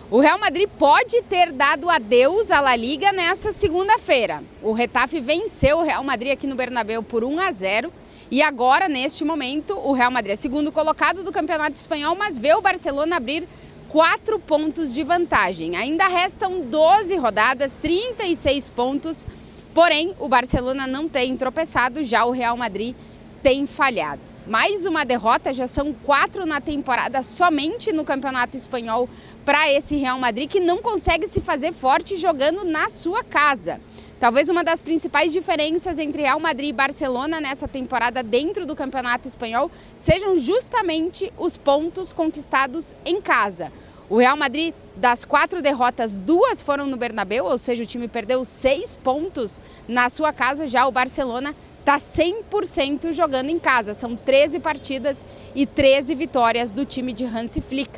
O Real Madrid pode ter dado adeus à La Liga nessa segunda-feira. O Getafe venceu o Real Madrid aqui no Bernabéu por 1-0 e agora, neste momento, o Real Madrid é segundo colocado do Campeonato Espanhol, mas vê o Barcelona abrir 4 pontos de vantagem. Ainda restam 12 rodadas, 36 pontos, porém o Barcelona não tem tropeçado, já o Real Madrid tem falhado. Mais uma derrota, já são 4 na temporada somente no Campeonato Espanhol para esse Real Madrid, que não consegue se fazer forte jogando na sua casa. Talvez uma das principais diferenças entre Real Madrid e Barcelona nessa temporada dentro do Campeonato Espanhol sejam justamente os pontos conquistados em casa. O Real Madrid, das 4 derrotas, 2 foram no Bernabéu, ou seja, o time perdeu 6 pontos na sua casa. Já o Barcelona está 100% jogando em casa. São 13 partidas e 13 vitórias do time de Hansi Flick.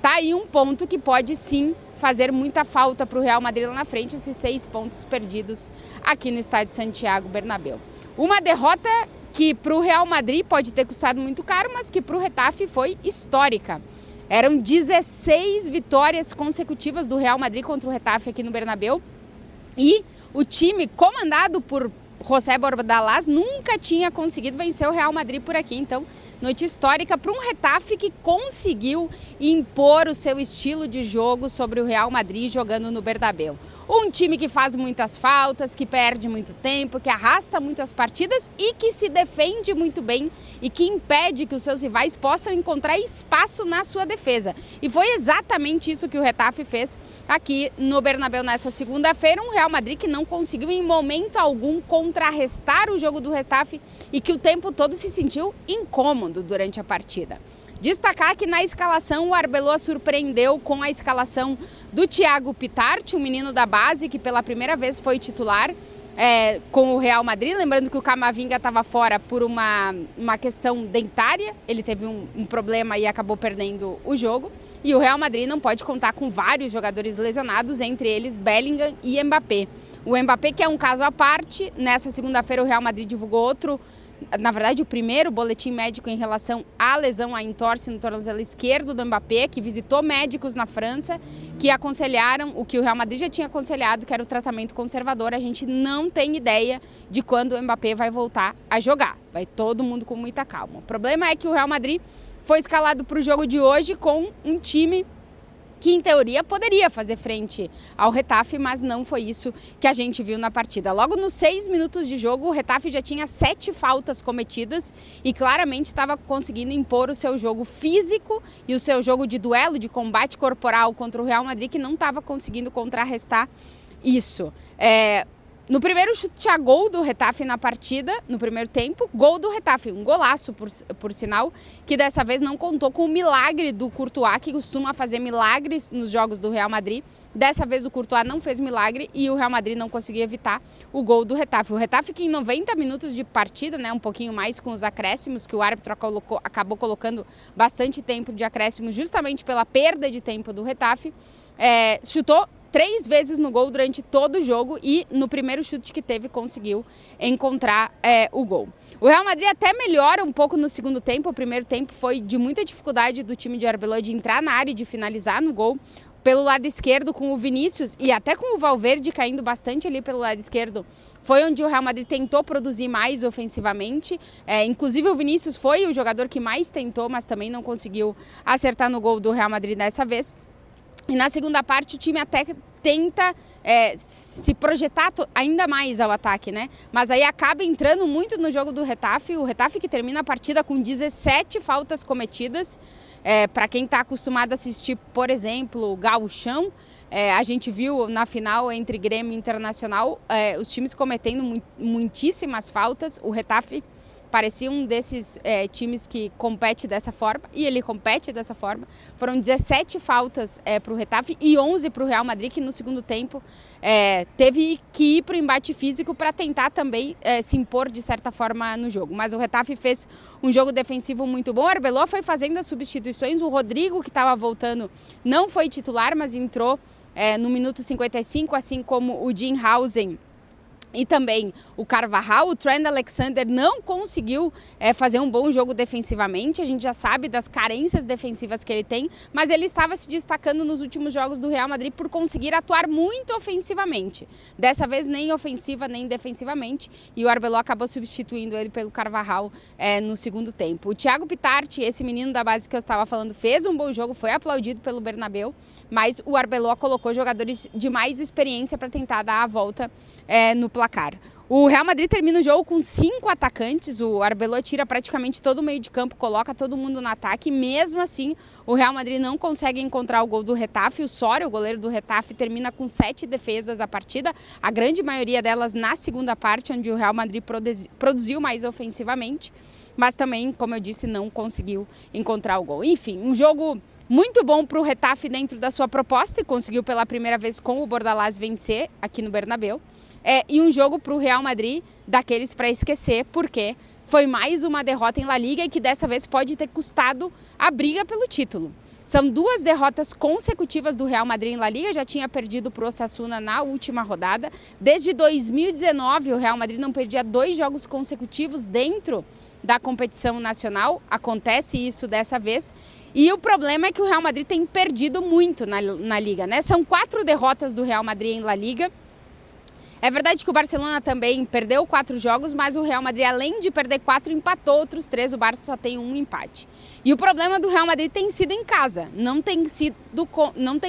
Tá aí um ponto que pode sim fazer muita falta para o Real Madrid lá na frente, esses 6 pontos perdidos aqui no estádio Santiago Bernabéu. Uma derrota que para o Real Madrid pode ter custado muito caro, mas que para o Getafe foi histórica. Eram 16 vitórias consecutivas do Real Madrid contra o Getafe aqui no Bernabéu e o time comandado por José Bordalás nunca tinha conseguido vencer o Real Madrid por aqui. Então, noite histórica para um Getafe que conseguiu impor o seu estilo de jogo sobre o Real Madrid jogando no Bernabéu. Um time que faz muitas faltas, que perde muito tempo, que arrasta muitas partidas e que se defende muito bem e que impede que os seus rivais possam encontrar espaço na sua defesa. E foi exatamente isso que o Getafe fez aqui no Bernabéu nessa segunda-feira. Um Real Madrid que não conseguiu em momento algum contrarrestar o jogo do Getafe e que o tempo todo se sentiu incômodo durante a partida. Destacar que na escalação o Arbeloa surpreendeu com a escalação do Thiago Pitart, um menino da base que pela primeira vez foi titular com o Real Madrid. Lembrando que o Camavinga estava fora por uma questão dentária, ele teve um problema e acabou perdendo o jogo. E o Real Madrid não pode contar com vários jogadores lesionados, entre eles Bellingham e Mbappé. O Mbappé, que é um caso à parte, nessa segunda-feira o Real Madrid divulgou o primeiro boletim médico em relação à lesão, à entorse no tornozelo esquerdo do Mbappé, que visitou médicos na França, que aconselharam o que o Real Madrid já tinha aconselhado, que era o tratamento conservador. A gente não tem ideia de quando o Mbappé vai voltar a jogar. Vai todo mundo com muita calma. O problema é que o Real Madrid foi escalado para o jogo de hoje com um time que em teoria poderia fazer frente ao Getafe, mas não foi isso que a gente viu na partida. Logo nos 6 minutos de jogo, o Getafe já tinha 7 faltas cometidas e claramente estava conseguindo impor o seu jogo físico e o seu jogo de duelo, de combate corporal contra o Real Madrid, que não estava conseguindo contrarrestar isso. No primeiro chute a gol do Getafe na partida, no primeiro tempo, gol do Getafe, um golaço por sinal, que dessa vez não contou com o milagre do Courtois, que costuma fazer milagres nos jogos do Real Madrid. Dessa vez o Courtois não fez milagre e o Real Madrid não conseguiu evitar o gol do Getafe. O Getafe que em 90 minutos de partida, um pouquinho mais com os acréscimos, que o árbitro acabou colocando bastante tempo de acréscimo justamente pela perda de tempo do Getafe, chutou 3 vezes no gol durante todo o jogo e no primeiro chute que teve conseguiu encontrar o gol. O Real Madrid até melhora um pouco no segundo tempo. O primeiro tempo foi de muita dificuldade do time de Arbeloa de entrar na área e de finalizar no gol. Pelo lado esquerdo com o Vinícius e até com o Valverde caindo bastante ali pelo lado esquerdo, foi onde o Real Madrid tentou produzir mais ofensivamente. Inclusive o Vinícius foi o jogador que mais tentou, mas também não conseguiu acertar no gol do Real Madrid dessa vez. E na segunda parte o time até tenta se projetar ainda mais ao ataque, Mas aí acaba entrando muito no jogo do Getafe. O Getafe que termina a partida com 17 faltas cometidas. Para quem está acostumado a assistir, por exemplo, o Gauchão, a gente viu na final entre Grêmio e Internacional os times cometendo muitíssimas faltas. O Getafe parecia um desses times que compete dessa forma, e ele compete dessa forma. Foram 17 faltas para o Getafe e 11 para o Real Madrid, que no segundo tempo teve que ir para o embate físico para tentar também se impor de certa forma no jogo. Mas o Getafe fez um jogo defensivo muito bom. O Arbeloa foi fazendo as substituições. O Rodrigo, que estava voltando, não foi titular, mas entrou no minuto 55, assim como o Dinhausen e também o Carvajal, o Trent Alexander não conseguiu fazer um bom jogo defensivamente. A gente já sabe das carências defensivas que ele tem, mas ele estava se destacando nos últimos jogos do Real Madrid por conseguir atuar muito ofensivamente. Dessa vez nem ofensiva nem defensivamente, e o Arbeloa acabou substituindo ele pelo Carvajal no segundo tempo. O Thiago Pitart, esse menino da base que eu estava falando, fez um bom jogo, foi aplaudido pelo Bernabéu, mas o Arbeloa colocou jogadores de mais experiência para tentar dar a volta no placar. O Real Madrid termina o jogo com 5 atacantes, o Arbeloa tira praticamente todo o meio de campo, coloca todo mundo no ataque, e mesmo assim o Real Madrid não consegue encontrar o gol do Getafe. O Soria, o goleiro do Getafe, termina com 7 defesas a partida, a grande maioria delas na segunda parte, onde o Real Madrid produziu mais ofensivamente, mas também, como eu disse, não conseguiu encontrar o gol. Enfim, um jogo muito bom para o Getafe dentro da sua proposta, e conseguiu pela primeira vez com o Bordalás vencer aqui no Bernabéu. E um jogo para o Real Madrid daqueles para esquecer, porque foi mais uma derrota em La Liga e que dessa vez pode ter custado a briga pelo título. São 2 derrotas consecutivas do Real Madrid em La Liga, já tinha perdido para o Osasuna na última rodada. Desde 2019 o Real Madrid não perdia 2 jogos consecutivos dentro da competição nacional, acontece isso dessa vez. E o problema é que o Real Madrid tem perdido muito na Liga, né? São 4 derrotas do Real Madrid em La Liga. É verdade que o Barcelona também perdeu 4 jogos, mas o Real Madrid, além de perder 4, empatou outros 3, o Barça só tem 1 empate. E o problema do Real Madrid tem sido em casa, não tem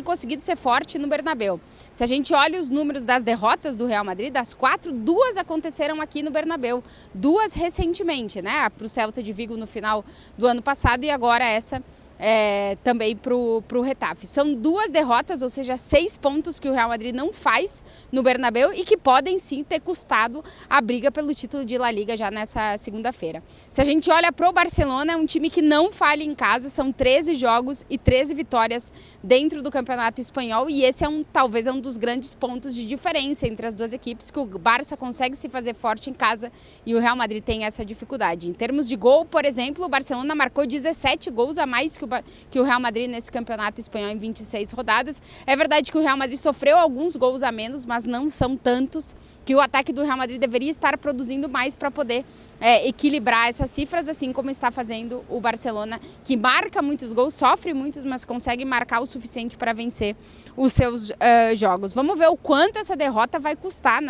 conseguido ser forte no Bernabéu. Se a gente olha os números das derrotas do Real Madrid, das 4, 2 aconteceram aqui no Bernabéu, 2 recentemente, né? Para o Celta de Vigo no final do ano passado, e agora essa também para o Getafe. São 2 derrotas, ou seja, 6 pontos que o Real Madrid não faz no Bernabéu e que podem sim ter custado a briga pelo título de La Liga já nessa segunda-feira. Se a gente olha para o Barcelona, é um time que não falha em casa, são 13 jogos e 13 vitórias dentro do Campeonato Espanhol, e esse talvez é um dos grandes pontos de diferença entre as duas equipes, que o Barça consegue se fazer forte em casa e o Real Madrid tem essa dificuldade. Em termos de gol, por exemplo, o Barcelona marcou 17 gols a mais que o Real Madrid nesse Campeonato Espanhol em 26 rodadas. É verdade que o Real Madrid sofreu alguns gols a menos, mas não são tantos, que o ataque do Real Madrid deveria estar produzindo mais para poder equilibrar essas cifras, assim como está fazendo o Barcelona, que marca muitos gols, sofre muitos, mas consegue marcar o suficiente para vencer os seus jogos. Vamos ver o quanto essa derrota vai custar,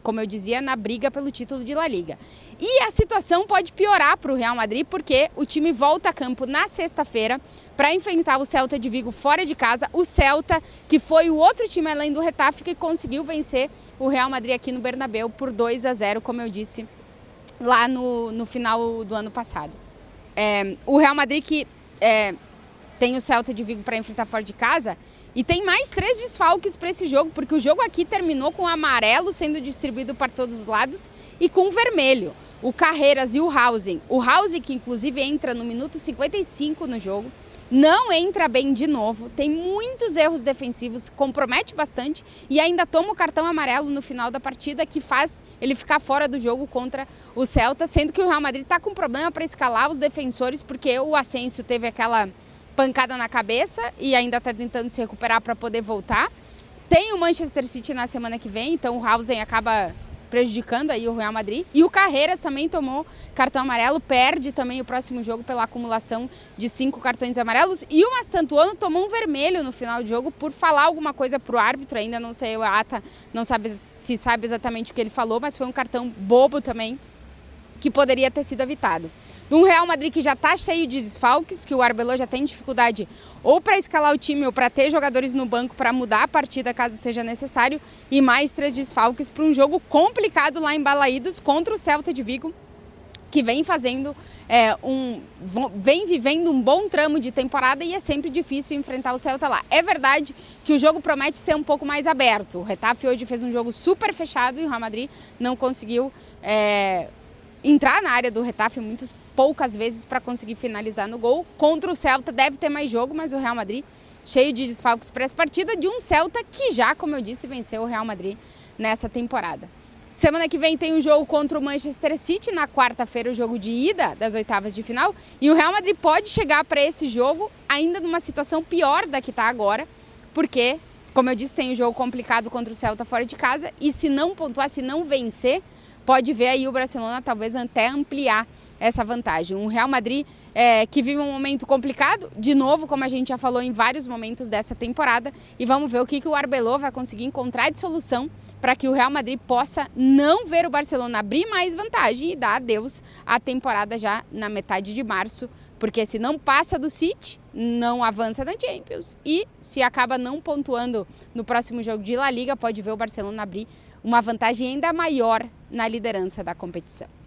como eu dizia, na briga pelo título de La Liga. E a situação pode piorar para o Real Madrid, porque o time volta a campo na sexta-feira para enfrentar o Celta de Vigo fora de casa. O Celta, que foi o outro time além do Getafe, que conseguiu vencer o Real Madrid aqui no Bernabéu por 2-0, como eu disse, lá no final do ano passado. O Real Madrid que tem o Celta de Vigo para enfrentar fora de casa, e tem mais 3 desfalques para esse jogo, porque o jogo aqui terminou com o amarelo sendo distribuído para todos os lados e com o vermelho. O Carreras e o Hausen. O Hausen, que inclusive entra no minuto 55 no jogo, não entra bem de novo, tem muitos erros defensivos, compromete bastante e ainda toma o cartão amarelo no final da partida, que faz ele ficar fora do jogo contra o Celta, sendo que o Real Madrid está com problema para escalar os defensores, porque o Asensio teve aquela pancada na cabeça e ainda está tentando se recuperar para poder voltar. Tem o Manchester City na semana que vem, então o Hausen acaba prejudicando aí o Real Madrid. E o Carreras também tomou cartão amarelo, perde também o próximo jogo pela acumulação de 5 cartões amarelos. E o Mastantuono tomou um vermelho no final do jogo por falar alguma coisa pro árbitro, ainda não sei a ata, não sabe se sabe exatamente o que ele falou, mas foi um cartão bobo também, que poderia ter sido evitado. De um Real Madrid que já está cheio de desfalques, que o Arbeloa já tem dificuldade ou para escalar o time ou para ter jogadores no banco para mudar a partida caso seja necessário, e mais 3 desfalques para um jogo complicado lá em Balaídos contra o Celta de Vigo, que vem fazendo vem vivendo um bom tramo de temporada, e é sempre difícil enfrentar o Celta lá. É verdade que o jogo promete ser um pouco mais aberto. O Getafe hoje fez um jogo super fechado e o Real Madrid não conseguiu entrar na área do Getafe poucas vezes para conseguir finalizar no gol. Contra o Celta deve ter mais jogo, mas o Real Madrid cheio de desfalques para essa partida, de um Celta que já, como eu disse, venceu o Real Madrid nessa temporada. Semana que vem tem um jogo contra o Manchester City, na quarta-feira o jogo de ida das oitavas de final, e o Real Madrid pode chegar para esse jogo ainda numa situação pior da que está agora, porque Como eu disse, tem um jogo complicado contra o Celta fora de casa e se não pontuar, se não vencer, pode ver aí o Barcelona talvez até ampliar essa vantagem. Um Real Madrid que vive um momento complicado, de novo, como a gente já falou em vários momentos dessa temporada, e vamos ver o que o Arbeloa vai conseguir encontrar de solução para que o Real Madrid possa não ver o Barcelona abrir mais vantagem e dar adeus à temporada já na metade de março, porque se não passa do City, não avança na Champions e se acaba não pontuando no próximo jogo de La Liga, pode ver o Barcelona abrir uma vantagem ainda maior na liderança da competição.